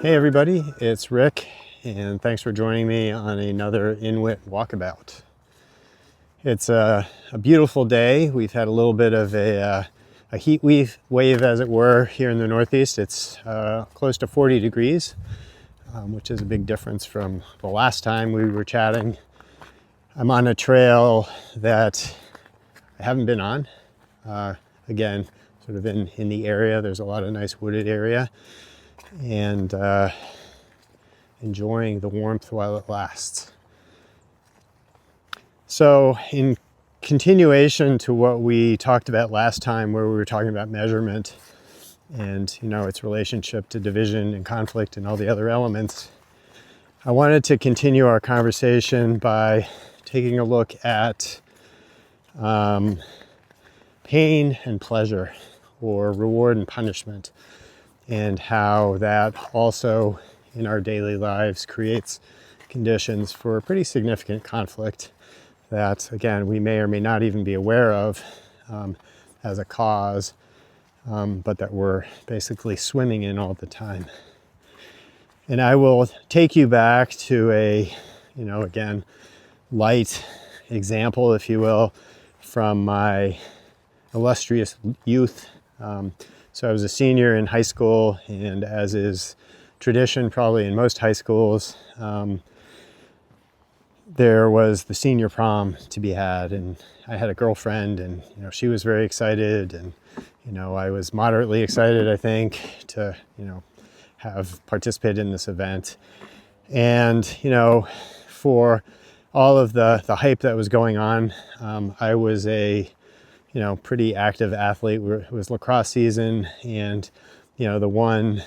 Hey everybody, it's Rick, and thanks for joining me on another Inwyt Walkabout. It's a beautiful day. We've had a little bit of a heat wave, as it were, here in the Northeast. It's close to 40 degrees, which is a big difference from the last time we were chatting. I'm on a trail that I haven't been on. Again, sort of in the area. There's a lot of nice wooded area, and enjoying the warmth while it lasts. So in continuation to what we talked about last time, where we were talking about measurement and its relationship to division and conflict and all the other elements, I wanted to continue our conversation by taking a look at pain and pleasure, or reward and punishment, and how that also in our daily lives creates conditions for pretty significant conflict that, again, we may or may not even be aware of as a cause, but that we're basically swimming in all the time. And I will take you back to a, again, light example, if you will, from my illustrious youth. So I was a senior in high school, and as is tradition probably in most high schools, there was the senior prom to be had, and I had a girlfriend, and she was very excited, and I was moderately excited, I think, to have participated in this event. And for all of the hype that was going on, I was a pretty active athlete. It was lacrosse season, and the one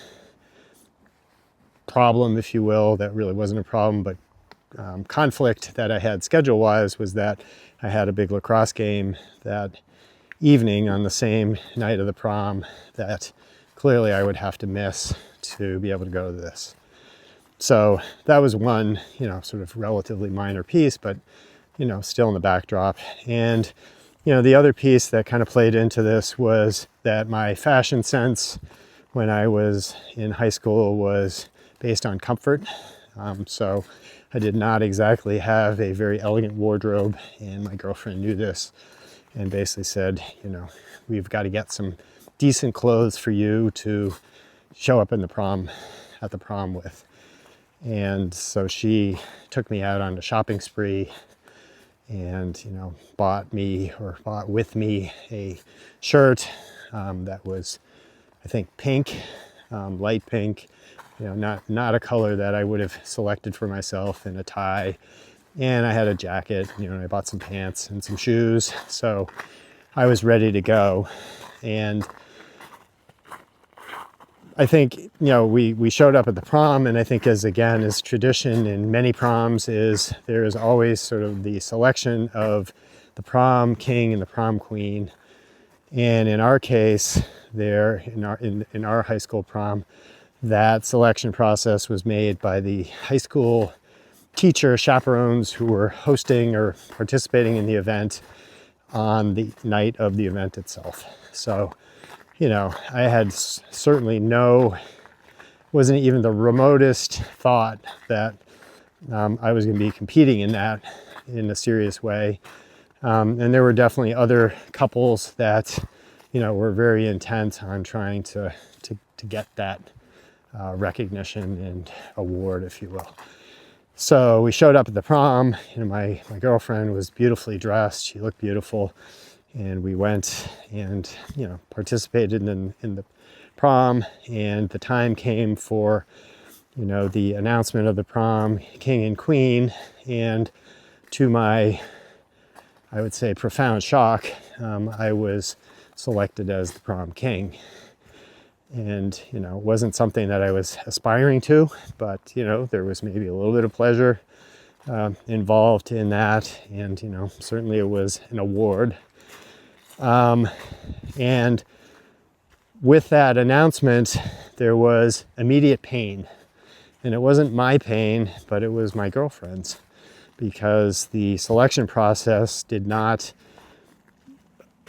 problem, if you will, that really wasn't a problem, but conflict that I had schedule-wise was that I had a big lacrosse game that evening on the same night of the prom that clearly I would have to miss to be able to go to this. So that was one, sort of relatively minor piece, but still in the backdrop. And the other piece that kind of played into this was that my fashion sense when I was in high school was based on comfort. So I did not exactly have a very elegant wardrobe, and my girlfriend knew this and basically said, we've got to get some decent clothes for you to show up at the prom with. And so she took me out on a shopping spree and bought with me a shirt that was, I think, pink, light pink, not a color that I would have selected for myself, and a tie, and I had a jacket, and I bought some pants and some shoes, so I was ready to go. And I think we showed up at the prom, and I think as tradition in many proms is there is always sort of the selection of the prom king and the prom queen. And in our case, in our high school prom, that selection process was made by the high school teacher chaperones who were hosting or participating in the event on the night of the event itself. So I had certainly wasn't even the remotest thought that I was going to be competing in that in a serious way. And there were definitely other couples that, were very intent on trying to get that recognition and award, if you will. So we showed up at the prom, my girlfriend was beautifully dressed. She looked beautiful. And we went and, participated in the prom, and the time came for, the announcement of the prom king and queen. And to my, I would say, profound shock, I was selected as the prom king. And, it wasn't something that I was aspiring to, but, there was maybe a little bit of pleasure involved in that. And, certainly it was an award. And with that announcement, there was immediate pain. And it wasn't my pain, but it was my girlfriend's, because the selection process did not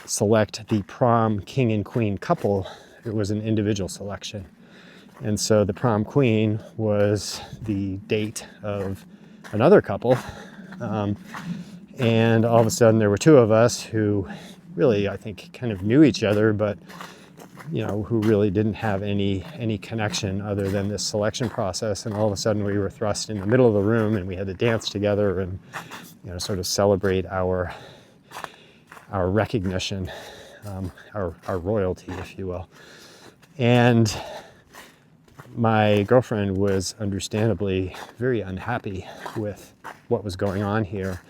select the prom king and queen couple. It was an individual selection. And so the prom queen was the date of another couple. And all of a sudden there were two of us who really, I think, kind of knew each other, but who really didn't have any connection other than this selection process. And all of a sudden we were thrust in the middle of the room, and we had to dance together and sort of celebrate our recognition, our royalty, if you will. And my girlfriend was understandably very unhappy with what was going on here.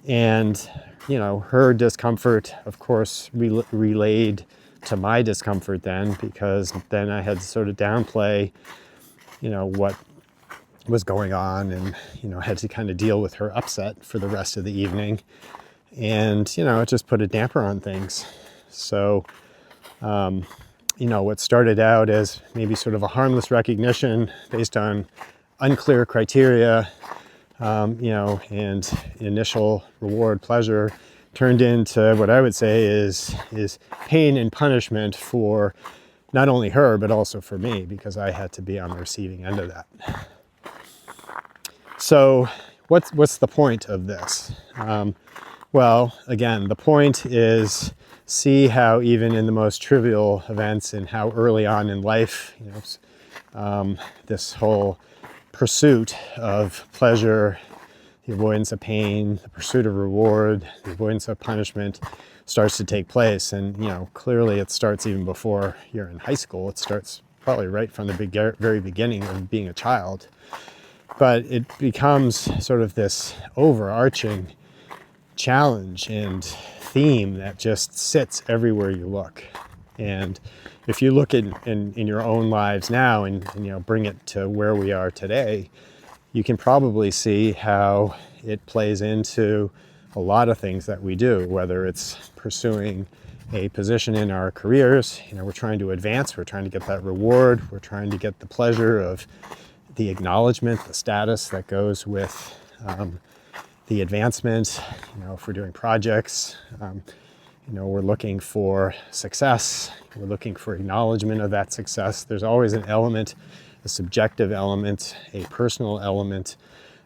And her discomfort, of course, relayed to my discomfort then, because then I had to sort of downplay, what was going on, and, had to kind of deal with her upset for the rest of the evening. And, it just put a damper on things. So, what started out as maybe sort of a harmless recognition based on unclear criteria, and initial reward pleasure, turned into what I would say is pain and punishment for not only her, but also for me, because I had to be on the receiving end of that. So what's the point of this? Well, again, the point is see how even in the most trivial events, and how early on in life, this whole pursuit of pleasure, the avoidance of pain, the pursuit of reward, the avoidance of punishment starts to take place. And, clearly it starts even before you're in high school. It starts probably right from the very beginning of being a child. But it becomes sort of this overarching challenge and theme that just sits everywhere you look. And if you look in your own lives now, and bring it to where we are today, you can probably see how it plays into a lot of things that we do, whether it's pursuing a position in our careers. We're trying to advance, we're trying to get that reward, we're trying to get the pleasure of the acknowledgement, the status that goes with the advancement. If we're doing projects, we're looking for success, we're looking for acknowledgement of that success. There's always an element, a subjective element, a personal element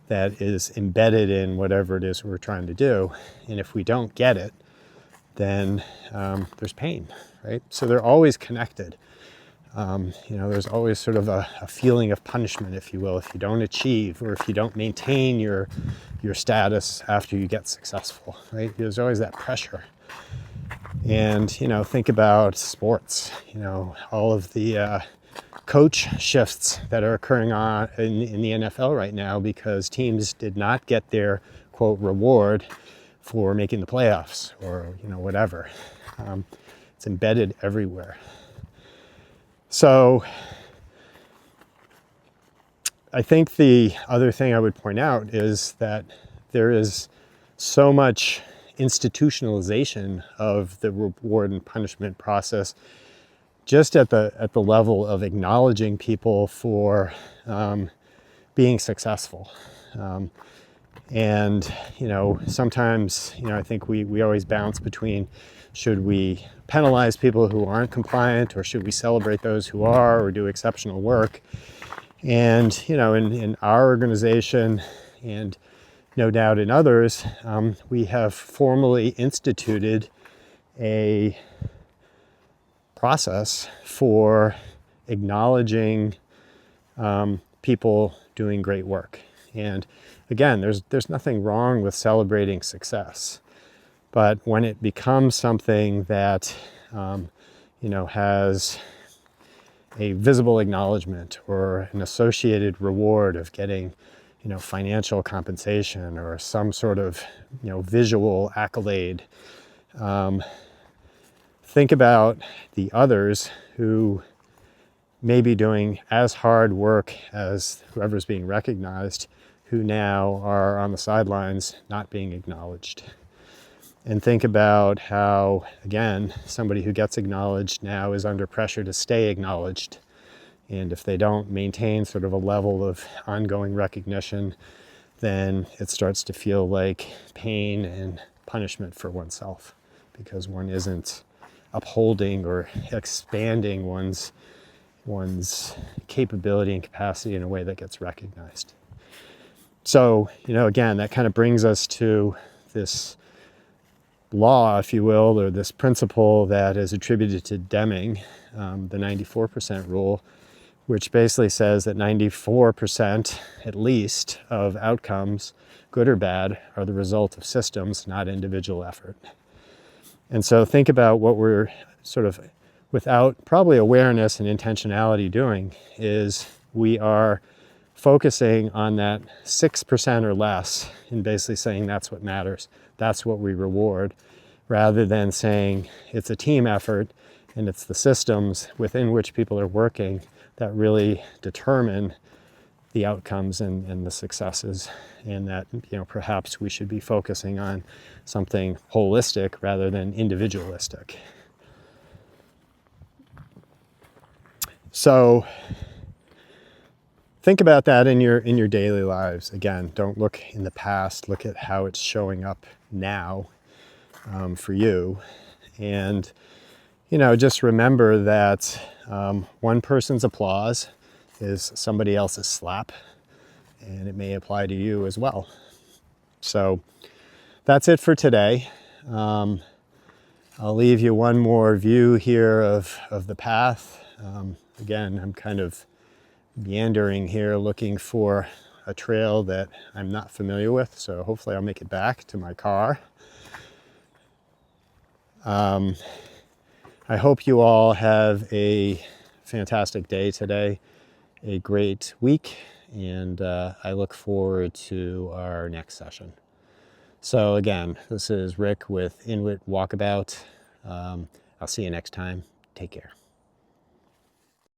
that is embedded in whatever it is we're trying to do. And if we don't get it, then there's pain, right? So they're always connected. There's always sort of a feeling of punishment, if you will, if you don't achieve, or if you don't maintain your status after you get successful, right? There's always that pressure. And, think about sports, all of the coach shifts that are occurring on in the NFL right now, because teams did not get their, quote, reward for making the playoffs, or, whatever. It's embedded everywhere. So I think the other thing I would point out is that there is so much institutionalization of the reward and punishment process, just at the level of acknowledging people for being successful. And sometimes I think we always bounce between, should we penalize people who aren't compliant, or should we celebrate those who are, or do exceptional work? And in our organization, and no doubt in others, we have formally instituted a process for acknowledging people doing great work. And again, there's nothing wrong with celebrating success, but when it becomes something that has a visible acknowledgement, or an associated reward of getting financial compensation, or some sort of visual accolade, think about the others who may be doing as hard work as whoever's being recognized, who now are on the sidelines not being acknowledged. And think about how, again, somebody who gets acknowledged now is under pressure to stay acknowledged. And if they don't maintain sort of a level of ongoing recognition, then it starts to feel like pain and punishment for oneself, because one isn't upholding or expanding one's one's capability and capacity in a way that gets recognized. So, again, that kind of brings us to this law, if you will, or this principle that is attributed to Deming, the 94% rule, which basically says that 94% at least of outcomes, good or bad, are the result of systems, not individual effort. And so think about what we're sort of, without probably awareness and intentionality, doing is we are focusing on that 6% or less and basically saying that's what matters, that's what we reward, rather than saying it's a team effort and it's the systems within which people are working that really determine the outcomes and the successes, and that perhaps we should be focusing on something holistic rather than individualistic. So think about that in your daily lives. Again, don't look in the past, look at how it's showing up now for you. And just remember that one person's applause is somebody else's slap, and it may apply to you as well. So that's it for today. I'll leave you one more view here of the path. Again, I'm kind of meandering here looking for a trail that I'm not familiar with, so hopefully I'll make it back to my car. I hope you all have a fantastic day today, a great week, and I look forward to our next session. So again, this is Rick with Inwyt Walkabout. I'll see you next time. Take care.